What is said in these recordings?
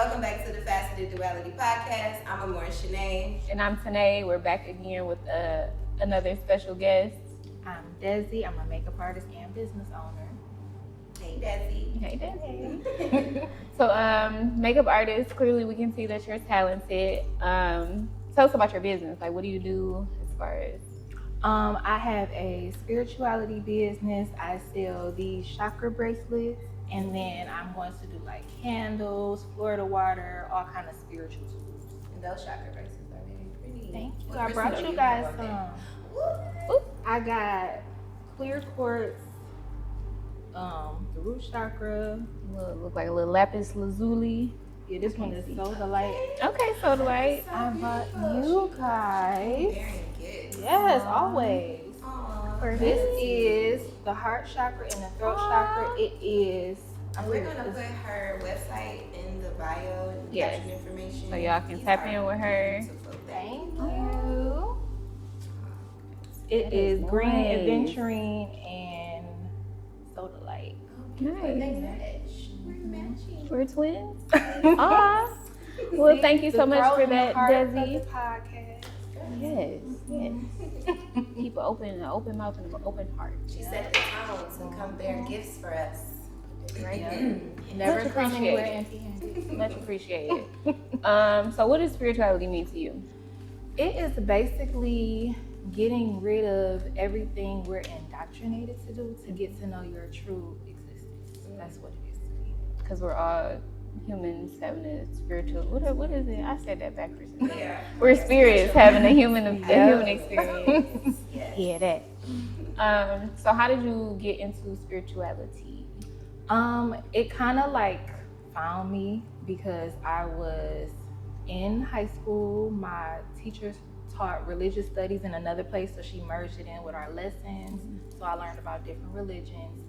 welcome back to the Faceted Duality podcast. I'm Amor Tonae. And I'm Tonae. We're back again with another special guest. I'm Desi. I'm a makeup artist and business owner. Hey, Desi. Hey, Desi. So, makeup artist, clearly we can see that you're talented. Tell us about your business. Like, what do you do as far as? I have a spirituality business. I sell these chakra bracelets, and then I'm going to do like candles, Florida water, all kind of spiritual tools. And those chakra bracelets are very pretty. Thank you. What I brought crystal you do guys have on there? some. Woo. I got clear quartz, the root chakra. Look like a little lapis lazuli. Yeah, this one is Sodalite. Okay, Sodalite. I bought you guys. Very good. Yes, always. Aww. This is the heart chakra and the throat chakra. It is. We're going to put her website in the bio and Yes. caption information. So y'all can tap in with her. Thank you. It That is is green nice. aventurine and Sodalite. Nice. We're matching. We're twins. Aw. Well, thank you so much for that, Desi. Podcast. Yes, yes. Keep an open mouth and an open heart. She set the tone to come bear gifts for us. Right? Never Much come anywhere appreciated. empty-handed. Much appreciated. So what does spirituality mean to you? It is basically getting rid of everything we're indoctrinated to do to get to know your true existence. That's what it is to me. Because we're all humans having a spiritual. What is it? I said that backwards. Yeah. We're spirits having a human experience. Yes. Yeah, that. So how did you get into spirituality? It kind of like found me because I was in high school. My teacher taught religious studies in another place, so she merged it in with our lessons. So I learned about different religions.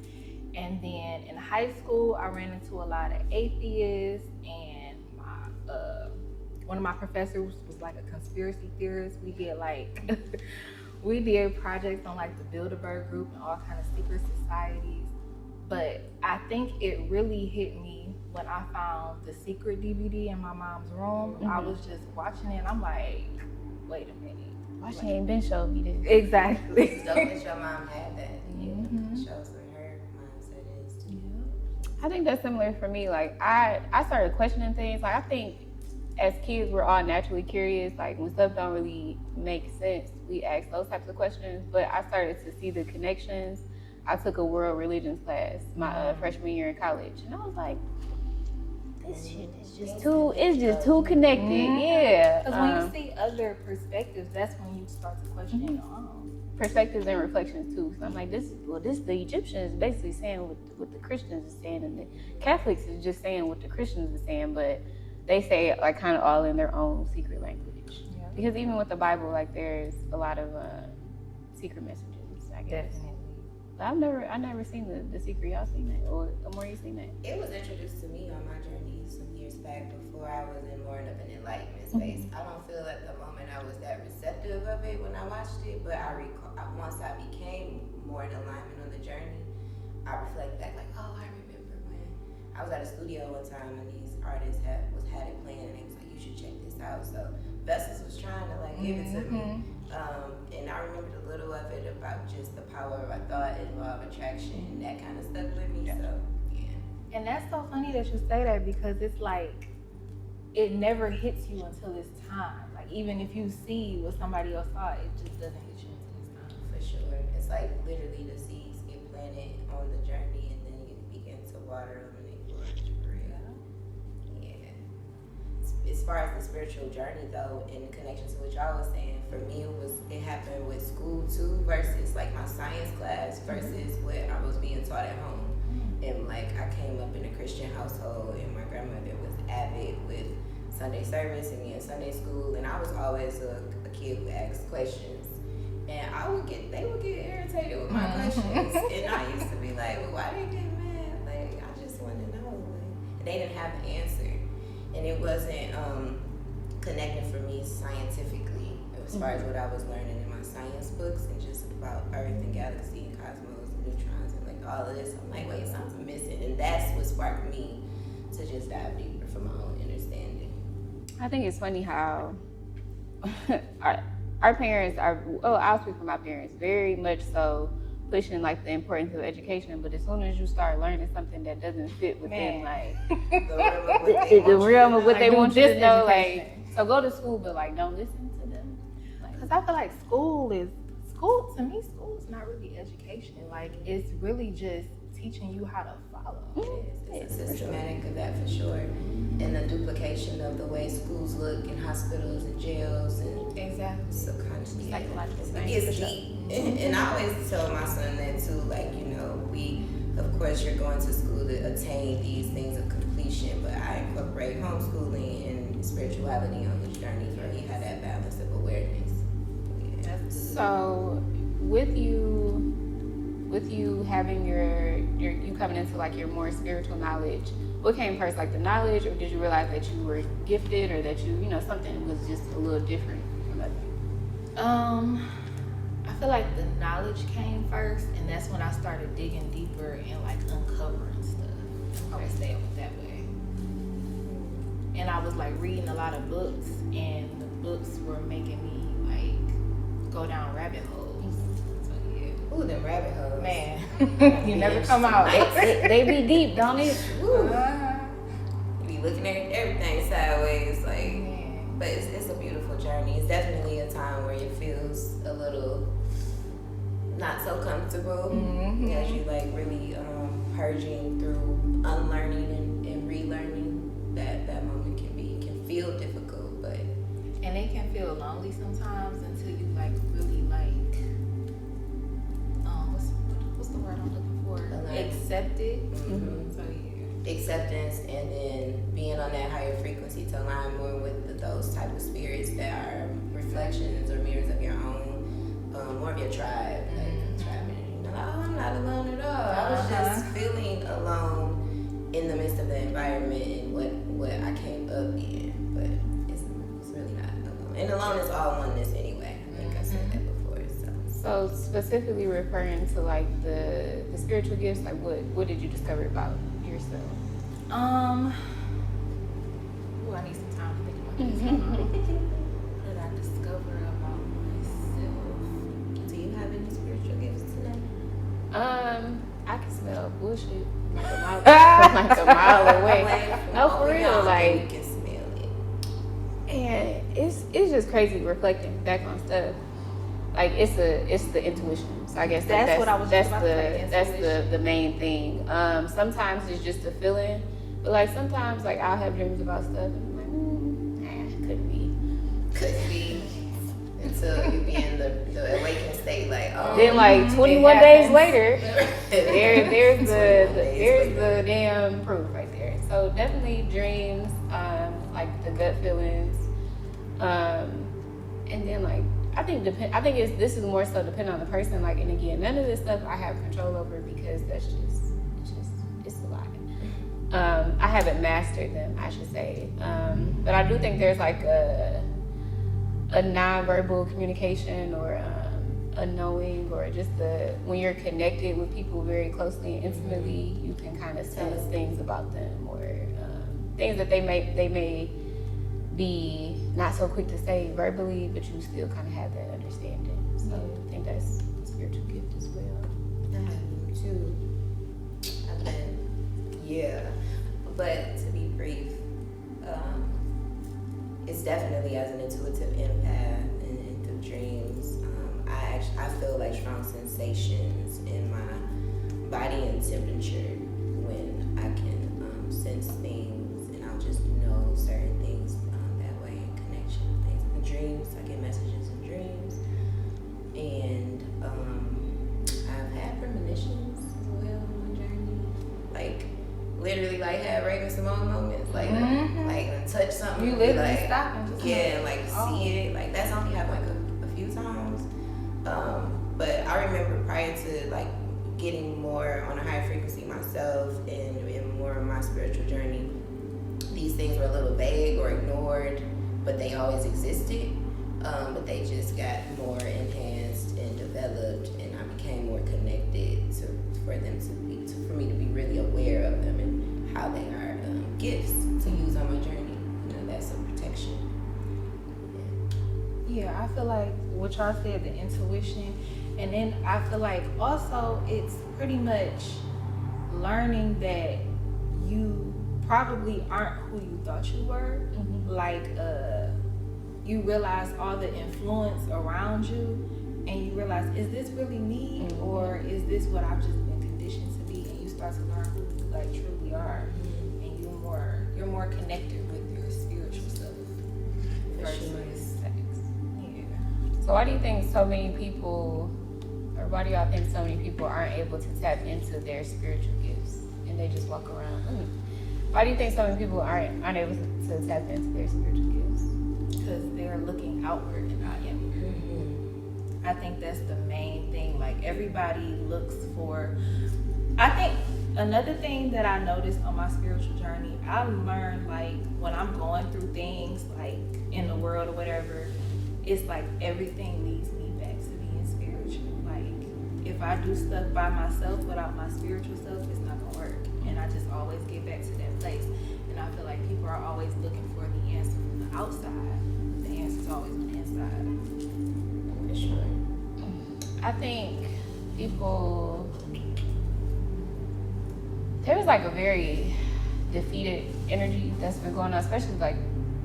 And then in high school, I ran into a lot of atheists, and one of my professors was like a conspiracy theorist. We did like we did projects on like the Bilderberg group and all kind of secret societies. But I think it really hit me when I found the Secret DVD in my mom's room. I was just watching it and I'm like, wait a minute. Why she ain't been showing me this? Exactly. It's dope that your mom had that. Yeah. Mhm. Shows what her mindset is too. I think that's similar for me. Like I started questioning things. Like I think as kids we're all naturally curious. Like when stuff don't really make sense, we ask those types of questions. But I started to see the connections. I took a world religions class my freshman year in college, and I was like, this shit is just too connected. Yeah. Because when you see other perspectives, that's when you start to question your own. Perspectives and reflections too. So I'm like, this the Egyptians is basically saying what the Christians is saying, and the Catholics is just saying what the Christians is saying, but they say it like kind of all in their own secret language. Yeah. Because even with the Bible, like there's a lot of secret messages, I guess. Definitely. But I never seen the secret. Y'all seen that, or the more you seen that? It was introduced to me on my journey some years back before I was in more of an enlightenment space. I don't feel at the moment I was that receptive of it when I watched it, but I recall once I became more in alignment on the journey, I reflect back like, oh, I remember when I was at a studio one time and these artists had it playing and they was like, you should check this out. So Vessels was trying to like give it to me. And I remembered a little of it about just the power of a thought and law of attraction. That kind of stuck with me. So, yeah. And that's so funny that you say that because it's like, it never hits you until it's time. Like even if you see what somebody else saw, it just doesn't hit you until it's time. For sure. It's like literally the seeds get planted on the journey and then you begin to water them and they flourish for real. Yeah. As far as the spiritual journey though, in connection to what y'all was saying, for me it happened with school too versus like my science class versus what I was being taught at home. And like I came up in a Christian household and my grandmother was avid with Sunday service and me in Sunday school, and I was always a kid who asked questions. And they would get irritated with my questions. And I used to be like, well, why they get mad? Like, I just want to know. Like, they didn't have the answer. And it wasn't connecting for me scientifically as far as what I was learning in my science books and just about Earth and galaxy and cosmos and neutrons and like all of this. I'm like, wait, something's missing. And that's what sparked me to just dive deeper for my own understanding. I think it's funny how our parents are, I'll speak for my parents, very much so pushing like the importance of education, but as soon as you start learning something that doesn't fit within like the realm of what they want you to know, like, so go to school, but like don't listen to them. Because I feel like school is not really education. Like, it's really just teaching you how to follow. It's systematic of that for sure. And the duplication of the way schools look in hospitals and jails and Exactly. subconscious Psychological it's deep. And I always tell my son that too, like, you know, of course you're going to school to attain these things of completion, but I incorporate homeschooling and spirituality on this journey for me, have that balance of awareness. Yeah. So with you having you coming into like your more spiritual knowledge, what came first, like the knowledge, or did you realize that you were gifted, or that you know something was just a little different from others? I feel like the knowledge came first, and that's when I started digging deeper and like uncovering stuff. I would say it that way. And I was like reading a lot of books, and the books were making me like go down rabbit holes. Ooh, them rabbit holes. Man, you never come out. They be deep, don't it? You be looking at everything sideways, like, but it's a beautiful journey. It's definitely a time where it feels a little not so comfortable, as you like really purging through unlearning and relearning. That moment can feel difficult, but and it can feel lonely sometimes until you like really like what's the word I'm looking for? Accept it. So yeah. Acceptance, and then being on that higher frequency to align more with those type of spirits that are reflections or mirrors of your own, more of your tribe, like tribe energy. You know, oh, I'm not alone at all. I was just feeling alone in the midst of the environment and what I came up in, but it's really not alone. And alone is all oneness anyway. I think I said that before. So specifically referring to like the spiritual gifts, like what did you discover about yourself? I need some time to think about this. What did I discover about myself? Do you have any spiritual gifts today? I can smell bullshit like a mile away. No, for real, like, you can smell it. and it's just crazy reflecting back on stuff. Like it's the intuition. So I guess that's what I was just about to say. That's the main thing. Sometimes it's just a feeling, but like sometimes like I'll have dreams about stuff and I'm like, couldn't be. Until you be in the awakened state, like, oh. Then like 21 days later, there's the damn proof right there. So definitely dreams, like the gut feelings, and then like I think this is more so dependent on the person. Like, and again, none of this stuff I have control over because it's a lot. I haven't mastered them, I should say, but I do think there's like a non-verbal communication or a knowing, or just when you're connected with people very closely and intimately, you can kind of sense things about them, or things that they may be not so quick to say verbally, but you still kind of have that understanding. So I think that's a spiritual gift as well. I have too. But to be brief, it's definitely as an intuitive empath and through dreams. I feel like strong sensations in my body and temperature when I can sense things, and I'll just know certain things that way in connection with things. In dreams, I get messages in dreams, and I've had premonitions as well on my journey. Like literally, like had Raven Simone moments, like like touch something, You literally like, stop and just and like see it. Like that's only happened like a few times. But I remember prior to like getting more on a higher frequency myself and more of my spiritual journey, these things were a little vague or ignored, but they always existed. But they just got more enhanced and developed, and I became more connected for me to be really aware of them and how they are gifts to use on my journey. You know, that's a protection feel like what y'all said, the intuition, and then I feel like also it's pretty much learning that you probably aren't who you thought you were. Like you realize all the influence around you, and you realize, is this really me, or is this what I've just been conditioned to be? And you start to learn who you like truly are, and you're more connected with your spiritual self versus sex. Yeah. So why do you think so many people, or why do y'all think so many people aren't able to tap into their spiritual gifts and they just walk around? Why do you think so many people aren't able to tap into their spiritual gifts? Because they're looking outward and not inward. I think that's the main thing. Like everybody looks for. I think another thing that I noticed on my spiritual journey, I learned like when I'm going through things like in the world or whatever, it's like everything leads me back to being spiritual. Like if I do stuff by myself without my spiritual self, it's not gonna work. And I just always get back to that place. And I feel like people are always looking for the answer from the outside. The answer's always on the inside. For sure. I think people, there's like a very defeated energy that's been going on, especially like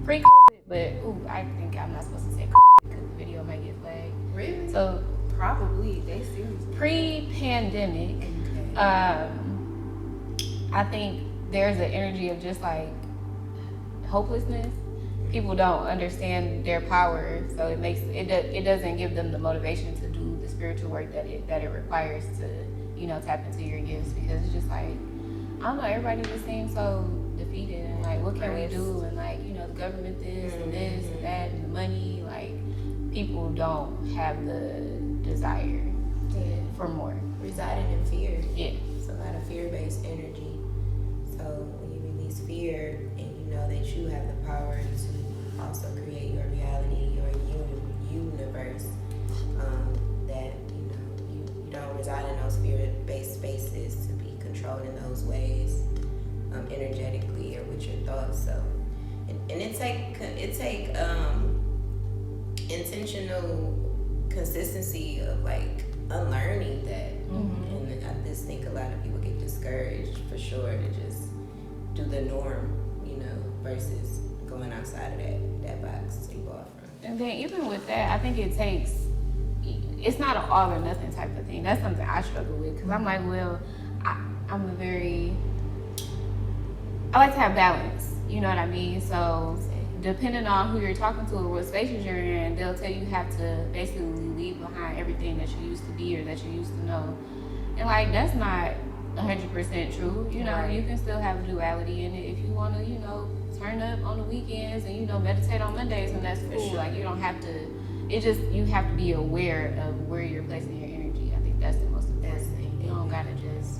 pre-COVID, but I think I'm not supposed to say COVID because the video might get flagged. Really? So Probably, they seriously. pre-pandemic, I think there's an energy of just like hopelessness. People don't understand their power, so it doesn't give them the motivation to do the spiritual work that it requires to tap into your gifts, because it's just like, I don't know, everybody just seems so defeated and like, what can we do, and like the government this and this and that and the money, like people don't have the desire for more. Residing in fear. Yeah. It's a lot of fear-based energy. So when you release fear and you know that you have the power to also create your reality, your universe, that you don't reside in those fear-based spaces to be controlled in those ways, energetically or with your thoughts. So, and it take intentional consistency of like unlearning that. And I just think a lot of people get discouraged for sure to just do the norm, versus going outside of that box to evolve from. And then even with that, I think it's not an all or nothing type of thing. That's something I struggle with, because I'm like, well, I like to have balance, you know what I mean? So depending on who you're talking to or what spaces you're in, they'll tell you have to basically leave behind everything that you used to be or that you used to know. And like, that's not 100% true. Right. You can still have duality in it if you want to, turn up on the weekends and, meditate on Mondays, and that's cool. Sure. Like, you don't have to, you have to be aware of where you're placing your energy. I think that's the most important thing. You don't gotta just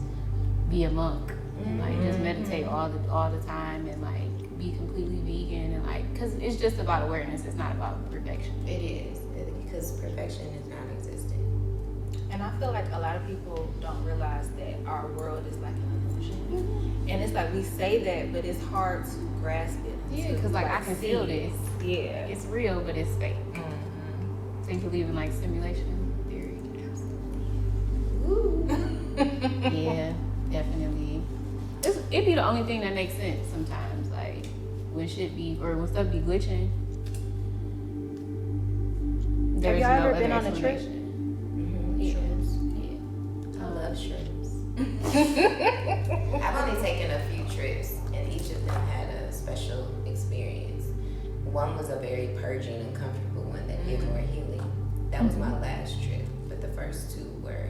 be a monk and like just meditate all the time and like be completely vegan and like, because it's just about awareness. It's not about perfection. It is, because perfection is non-existent. And I feel like a lot of people don't realize that our world is like an illusion. And it's like we say that, but it's hard to grasp it. Yeah, because like I can feel this. Yeah. It's real, but it's fake. So you believe in like simulation theory? Yeah, definitely. It'd be the only thing that makes sense sometimes. Like when stuff be glitching. Have y'all ever been on a trip? Shrooms. I love shrooms. I've only taken a few trips, and each of them had a special experience. One was a very purging and comfortable one that did more healing. That was my last trip, but the first two were,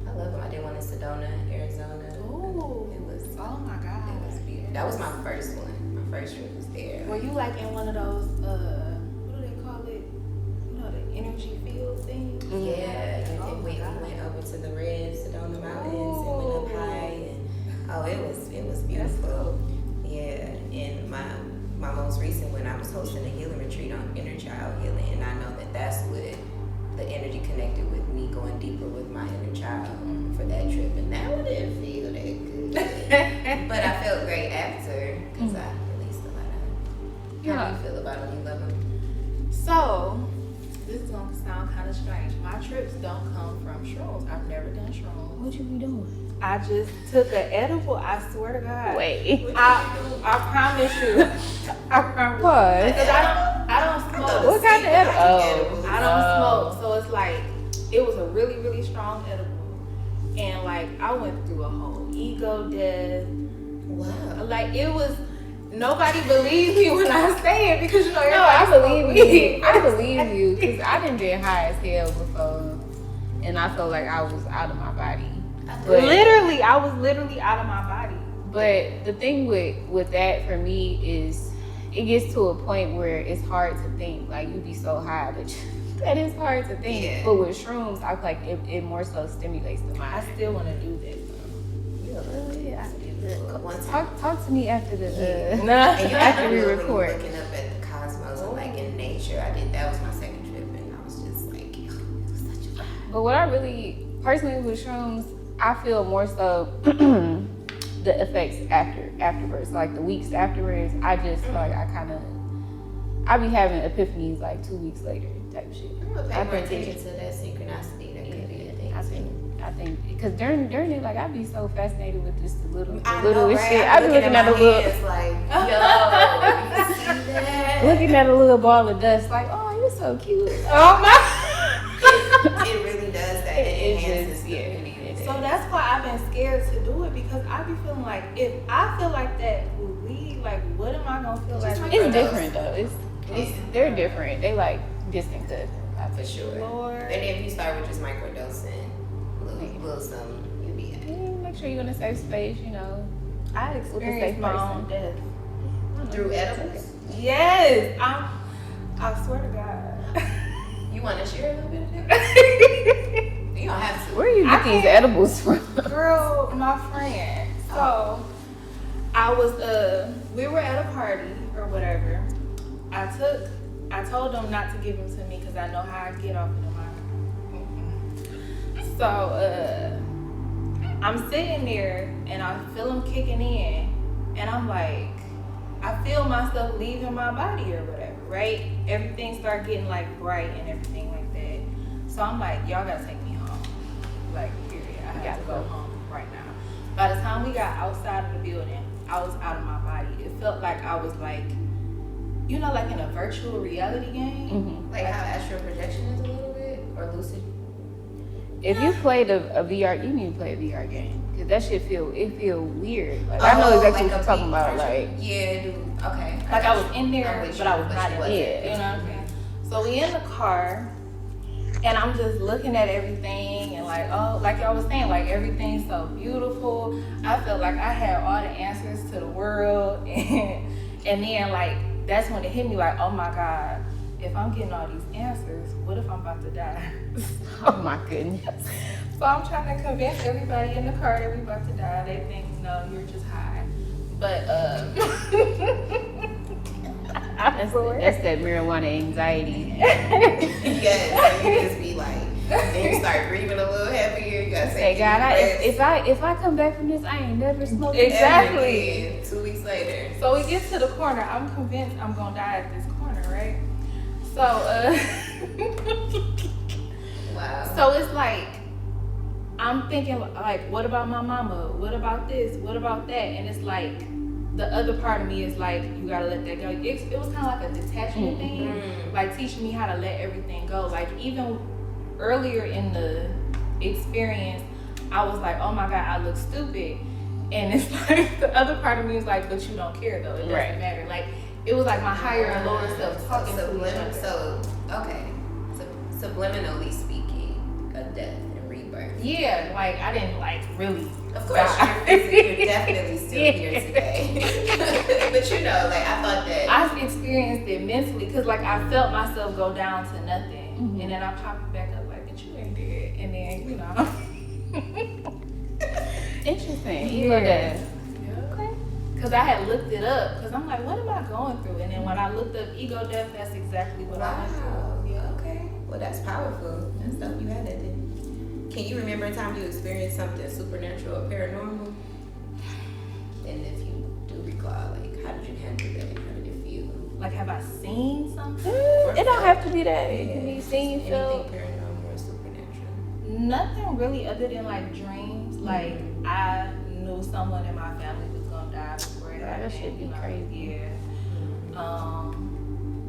I love them. I did one in Sedona, Arizona. Ooh. It was, Oh my God. it was beautiful. That was my first one. My first trip was there. Were you like in one of those, what do they call it? The energy field things? Yeah, Oh and my we God. went over to the red Sedona Mountains and went up high, and it was That's beautiful. cool. Yeah, and my most recent one, I was hosting a healing retreat on inner child healing, and I know that that's what the energy connected with me going deeper with my inner child for that trip, and that one didn't feel that good, but I felt great after because I released a lot of it. How do you feel about them? You love them? So, this trips don't come from shrooms. I've never done shrooms. What you be doing? I just took an edible. I swear to God. Wait. I promise you. I promise. What? Because I don't smoke. What kind of edible? Oh, I don't smoke, so it's like it was a really, really strong edible, and like I went through a whole ego death. Wow. Like it was. Nobody believes me when I say it because you know. No, I everybody believe you. I believe you because I done been high as hell before, and I felt like I was out of my body. But, Literally, I was literally out of my body. but the thing with that for me is it gets to a point where it's hard to think. Like you be so high that it's hard to think. Yeah. But with shrooms, I feel like it more so stimulates the I mind. still want to do that. Really? One time. Talk to me after the And you after we really record. looking up at the cosmos and like in nature. That was my second trip, and I was just like, it was such a vibe. But what I really personally with shrooms, I feel more so the effects afterwards, like the weeks afterwards. I just feel like I be having epiphanies like 2 weeks later type of shit. I'm gonna pay I more think attention to that synchronicity. That could be a thing. I think because during it, like I be so fascinated with just the littlest right? shit. I'm I be looking at a my little, hands like, yo, you see that? looking at a little ball of dust, like, oh, you're so cute. Oh my! It really does that. It enhances the community. So that's why I've been scared to do it because I be feeling like if I feel like that with weed, like what am I gonna feel like? It's different though. They're different. They like distant cousins. For sure. Lord. And if you start with just microdosing, little something, you'll be happy. Make sure you're in a safe space. You know. I safe experienced my own death. Through edibles? Yes, I swear to God. You want to share a little bit of that? You don't have to. Where do you get these edibles from? Girl, my friend. So we were at a party or whatever. I told them not to give them to me because I know how I get off of them. So I'm sitting there and I feel them kicking in, and I'm like, I feel myself leaving my body or whatever, right? Everything started getting like bright and everything like that. So I'm like, y'all gotta take me home. Like, period. I have to go home right now. By the time we got outside of the building, I was out of my body. It felt like I was like, you know, like in a virtual reality game. Mm-hmm. Like how astral projection is a little bit, or lucid. If you played a VR, you need to play a VR game because that shit feel weird. Like I know exactly what you're talking about. Like yeah, dude. Okay. Like I was in there, but I was not in there. Yeah. You know what I'm saying? So we in the car, and I'm just looking at everything, and like, oh, like y'all was saying, like everything's so beautiful. I felt like I had all the answers to the world, and then like that's when it hit me, like, oh my God, if I'm getting all these answers, what if I'm about to die? oh my goodness. So I'm trying to convince everybody in the car that we about to die. They think, no, you're just high. But That's that marijuana anxiety. Yes, so you just be like, then you start breathing a little heavier. You gotta Hey say, God, if I come back from this, I ain't never smoked Exactly. 2 weeks later. So we get to the corner. I'm convinced I'm gonna die at this corner, right? So Wow. so it's like I'm thinking like, what about my mama? What about this? What about that? And it's like the other part of me is like, you gotta let that go. It was kind of like a detachment thing, like teaching me how to let everything go. Like even earlier in the experience, I was like, oh my God, I look stupid. And it's like the other part of me is like, but you don't care though. It doesn't matter. Like it was like my higher and lower self talking to each other. So, okay. Subliminally speaking of death and rebirth. Yeah, like I didn't like really. Of course, you're definitely still here today. But you know, like I thought that I've experienced it mentally because like I felt myself go down to nothing, and then I popped back up like, but you ain't dead, and then you know. Interesting. You know that. Okay. Because I had looked it up because I'm like, what am I going through? And then when I looked up ego death, that's exactly what I went through. wow. Yeah, okay. Well, that's powerful. That's stuff you had that did. Can you remember a time you experienced something supernatural or paranormal? And if you do recall, like, how did you handle that? How did it feel? Like, have I seen something? It don't have to be that. It can be seen, Anything felt. paranormal or supernatural? Nothing really other than like dreams. Like I knew someone in my family was gonna die before it happened. That should be crazy. Yeah.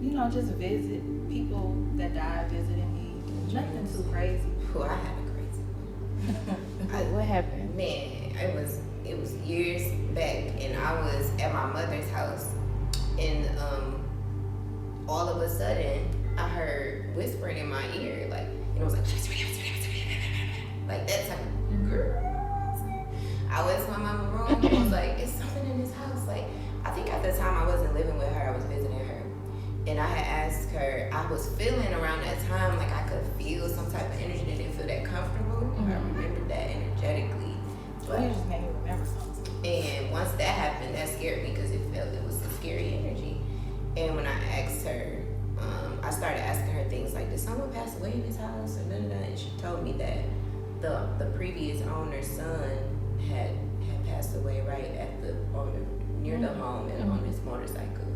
You know, just visit people that died visiting me. Nothing too crazy. Who I had a crazy one. What happened? Man, it was years back, and I was at my mother's house, and all of a sudden I heard whispering in my ear, like, and it was like that type of girl. I went to my mama's room and was like, it's something in this house. Like, I think at the time I wasn't living with her, I was visiting her. And I had asked her, I was feeling around that time like I could feel some type of energy that didn't feel that comfortable. I remembered that energetically. But You just made me remember something. and once that happened, that scared me because it was a scary energy. And when I asked her, I started asking her things like, did someone pass away in this house or none of that? And she told me that the previous owner's son had passed away right at near the home and on his motorcycle.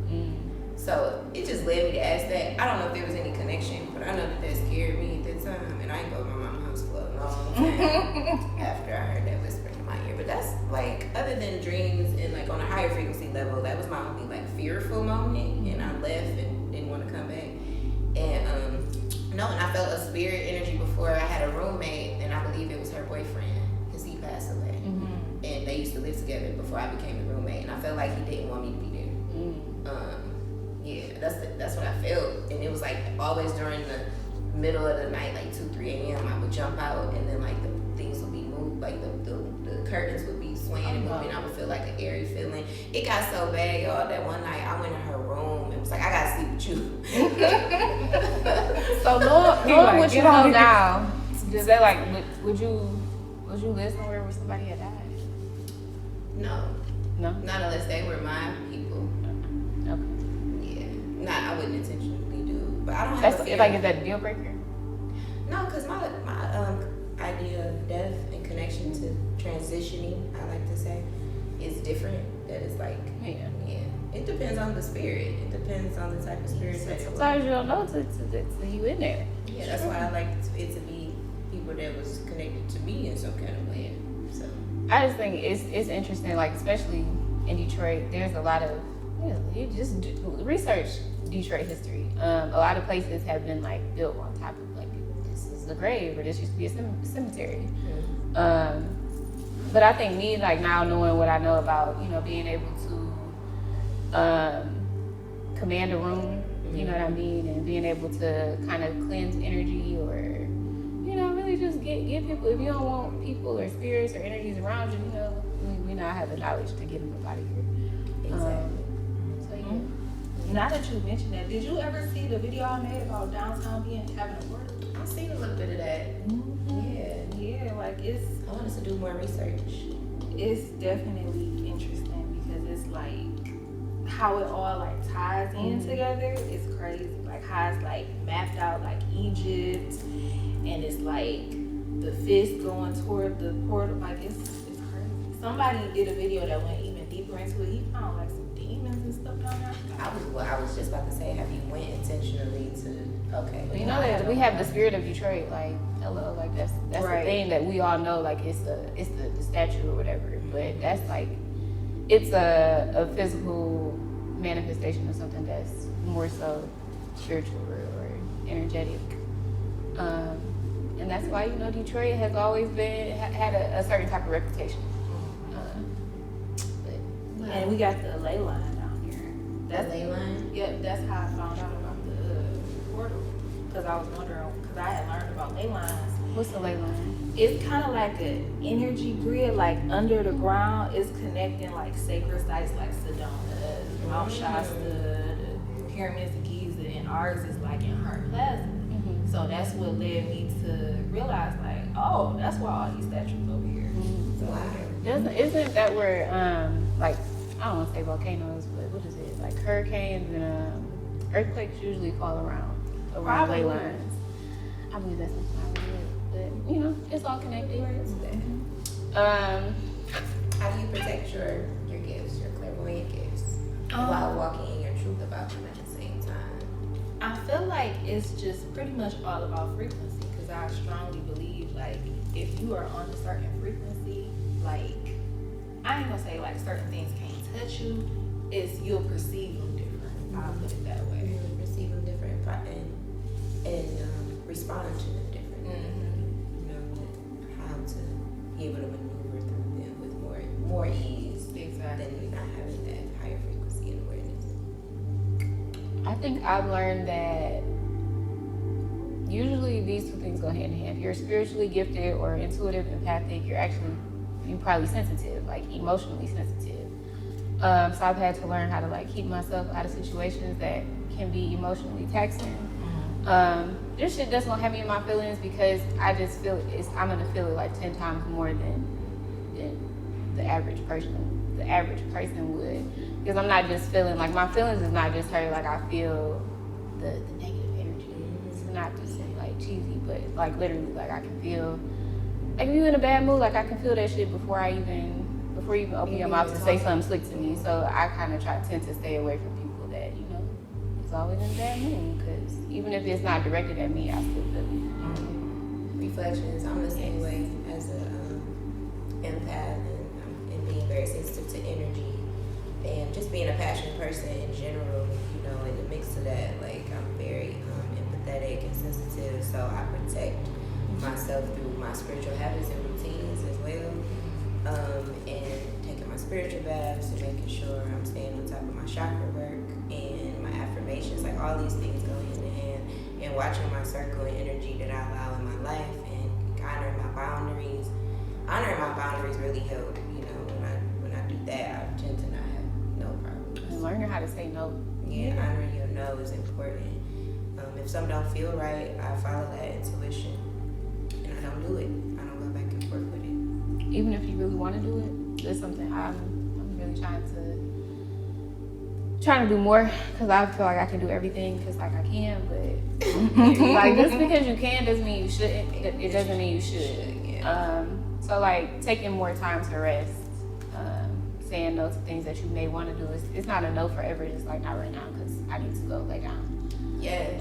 So it just led me to ask that. I don't know if there was any connection, but I know that scared me at that time, and I ain't go to my mom's house for a long time after I heard that whispering in my ear. But that's like, other than dreams and like on a higher frequency level, that was my only like fearful moment, and I left and didn't want to come back. And no, and I felt a spirit energy before. I had a roommate, and I believe it was her boyfriend because he passed away, and they used to live together before I became the roommate, and I felt like he didn't want me to be there. Yeah, that's what I felt, and it was like always during the middle of the night, like 2-3 a.m. I would jump out, and then like the things would be moved, like the curtains would be swaying and moving. I would feel like an airy feeling. It got so bad, y'all, that one night I went in her room and was like, I gotta sleep with you. So knowing what you know now, does that like would you live somewhere where somebody had died? No, No. not unless they were my people. Okay. I wouldn't intentionally do, but I don't have a fear. Like, is that a deal breaker? No, because my idea of death and connection to transitioning, I like to say, is different. That is like, yeah. It depends on the spirit. It depends on the type of spirit that it was. Sometimes you don't know till you in there. Yeah, that's why I like it to be people that was connected to me in some kind of way. So I just think it's interesting, like especially in Detroit, there's a lot of you just research Detroit history. A lot of places have been like built on top of like this is a grave or this used to be a cemetery. But I think me like now knowing what I know about being able to command a room, you know what I mean, and being able to kind of cleanse energy or really just get people. If you don't want people or spirits or energies around you, we now have the knowledge to get them up out of here. exactly. Now that you mentioned that, did you ever see the video I made about downtown having a word? I've seen a little bit of that. Yeah, like I want us to do more research. it's definitely interesting because it's like how it all like ties in together. It's crazy. Like how it's like mapped out like Egypt, and it's like the fist going toward the portal. Like it's crazy. Somebody did a video that went even deeper into it. He found like some demons and stuff down there. I was just about to say, have you went intentionally to? Okay. Well, you know that we have the spirit of Detroit, like hello, like that's Right. the thing that we all know, like it's the statue or whatever. But that's like it's a physical manifestation of something that's more so spiritual or energetic. And that's why Detroit has always been had a certain type of reputation. And we got the ley line down here. That ley line? Yep, that's how I found out about the portal. Because I was wondering, because I had learned about ley lines. What's the ley line? It's kind of like an energy grid, like under the ground. It's connecting like sacred sites like Sedona, Mount Shasta, the pyramids of Giza, and ours is like in Hart Plaza. So that's what led me to realize, like, oh, that's why all these statues over here. Wow. Isn't that where like I don't want to say volcanoes, but what is it? Like hurricanes and earthquakes usually fall around ley lines. I believe that's something I read, but it's all connected. How do you protect your gifts, your clairvoyant gifts, while walking in your truth about them at the same time? I feel like it's just pretty much all about frequency, because I strongly believe like if you are on a certain frequency, like I ain't gonna say like certain things can't touch you, is you'll perceive them different. I'll put it that way. You receive them different and respond to them differently. You know how to be able to maneuver through them with more ease Exactly. than not having that higher frequency and awareness. I think I've learned that usually these two things go hand in hand. If you're spiritually gifted or intuitive, empathic, you're probably sensitive, like emotionally sensitive. So I've had to learn how to like keep myself out of situations that can be emotionally taxing. This shit just gonna have me in my feelings because I just feel I'm gonna feel it like 10 times more than the average person would. Because I'm not just feeling like my feelings is not just hurt, like I feel the negative energy. It's not just like cheesy, but like literally like I can feel like if you in a bad mood, like I can feel that shit before you even open your mouth to say something slick to me. So I kind of tend to stay away from people that, you know, is always in a bad mood. Because even if it's not directed at me, I still feel it. Reflections. I'm the same way as a empath and being very sensitive to energy and just being a passionate person in general. You know, in the mix of that, like I'm very empathetic and sensitive. So I protect myself through my spiritual habits and routines as well. And taking my spiritual baths and making sure I'm staying on top of my chakra work and my affirmations, like all these things go hand in hand, and watching my circle and energy that I allow in my life and honoring my boundaries. Honoring my boundaries really help, you know, when I do that, I tend to not have no problems. And learning how to say no. Yeah, honoring your no is important. If something don't feel right, I follow that intuition and I don't do it. I don't go back and forth with it. Even if you really want to do it, there's something I'm really trying to do more, because I feel like I can do everything because like I can, but like just because you can doesn't mean you shouldn't. It doesn't mean you should. Yeah. So like taking more time to rest, saying no to things that you may want to do. It's not a no forever. It's like not right now because I need to go lay down. Yes.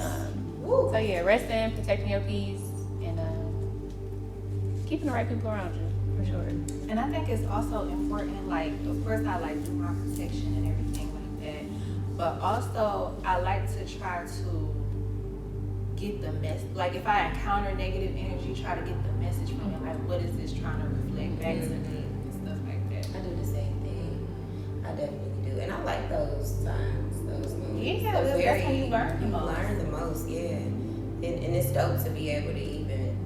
So yeah, resting, protecting your peace, and keeping the right people around you. For sure. And I think it's also important, like, of course I like do my protection and everything like that, but also I like to try to get the message, like if I encounter negative energy, try to get the message from it, like what is this trying to reflect back to me and stuff like that. I do the same thing. I definitely do. And I like those times, those moments. Yeah, that's when you learn the most. Learn the most, yeah. And it's dope to be able to even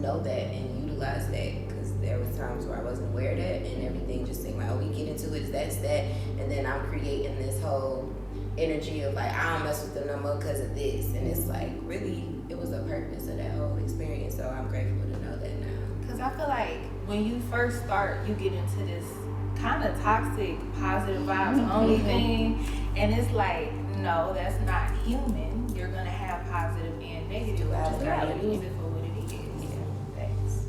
know that and utilize that, because there was times where I wasn't aware of that and everything just seemed like, oh, we get into it, that's that, and then I'm creating this whole energy of like, I don't mess with them no more because of this, and it's like really it was the purpose of that whole experience. So I'm grateful to know that now. Because I feel like when you first start, you get into this kind of toxic positive vibes only thing, and it's like, no, that's not human. You're gonna have positive and negative. You just gotta use it for what it is. Thanks.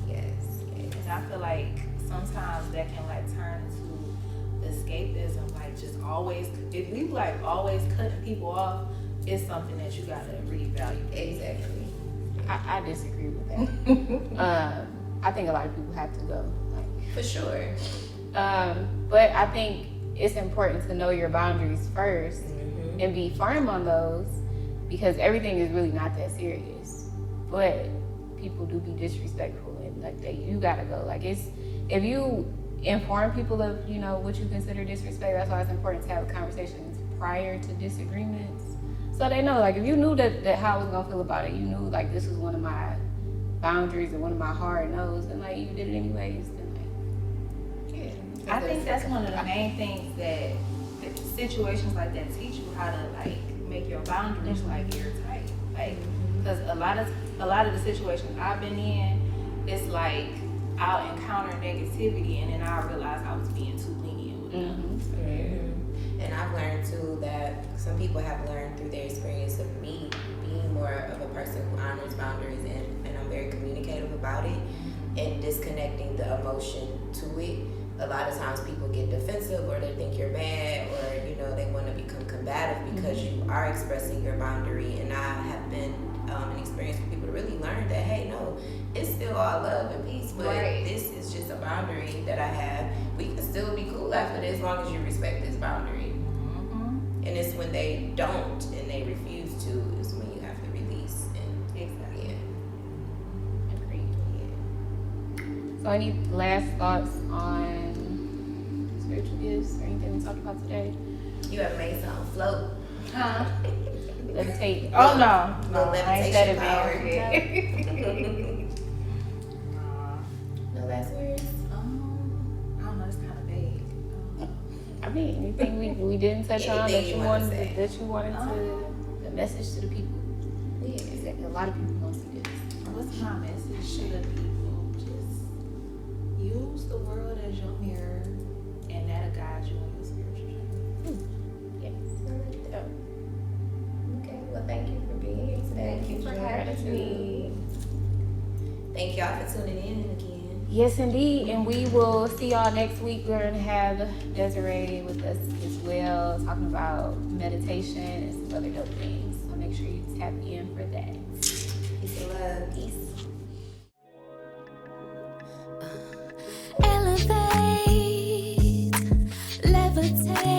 Yes. And I feel like sometimes that can like turn into escapism, like just always, if we like always cutting people off, it's something that you gotta reevaluate. Exactly. I disagree with that. I think a lot of people have to go. Like, For sure. but I think it's important to know your boundaries first and be firm on those, because everything is really not that serious. But people do be disrespectful, and like you gotta go. Like if you inform people of, you know, what you consider disrespect, that's why it's important to have conversations prior to disagreements, so they know. Like if you knew that how I was gonna feel about it, you knew like this was one of my boundaries and one of my hard no's, and like you did it anyways, then like yeah. I think that's one of the main things that situations like that teach you, how to like make your boundaries like airtight. Like, because a lot of the situations I've been in, it's like I'll encounter negativity and then I'll realize I was being too lenient with them. And I've learned too that some people have learned through their experience of me being more of a person who honors boundaries, and I'm very communicative about it, and disconnecting the emotion to it a lot of times people get defensive or they think you're bad or, you know, they want to become combative because you are expressing your boundary. And I have been an experience for people to really learn that, hey, no, it's still all love and peace, but this is just a boundary that I have. We can still be cool after this as long as you respect this boundary. And it's when they don't and they refuse to is when you have to release. And Exactly. yeah. Agreed. So any last thoughts on spiritual gifts or anything we talked about today? You ever made something float? Huh? Levitate. Oh no, Little I ain't said levitation it yet. No last words? I don't know. It's kind of vague. I mean, anything we didn't touch on that Anything you you wanna wanted say. to the message to the people. Yeah. Exactly. A lot of people don't see this. What's my message to the people? Just use the world as your mirror, and that'll guide you on your spiritual journey. Yes. I like that. Okay, well, thank you for being here today. Thank you for having me. Thank y'all for tuning in again. Yes, indeed. And we will see y'all next week. We're going to have Desiree with us as well, talking about meditation and some other dope things. So make sure you tap in for that. Peace and love. Peace. Elevate, levitate.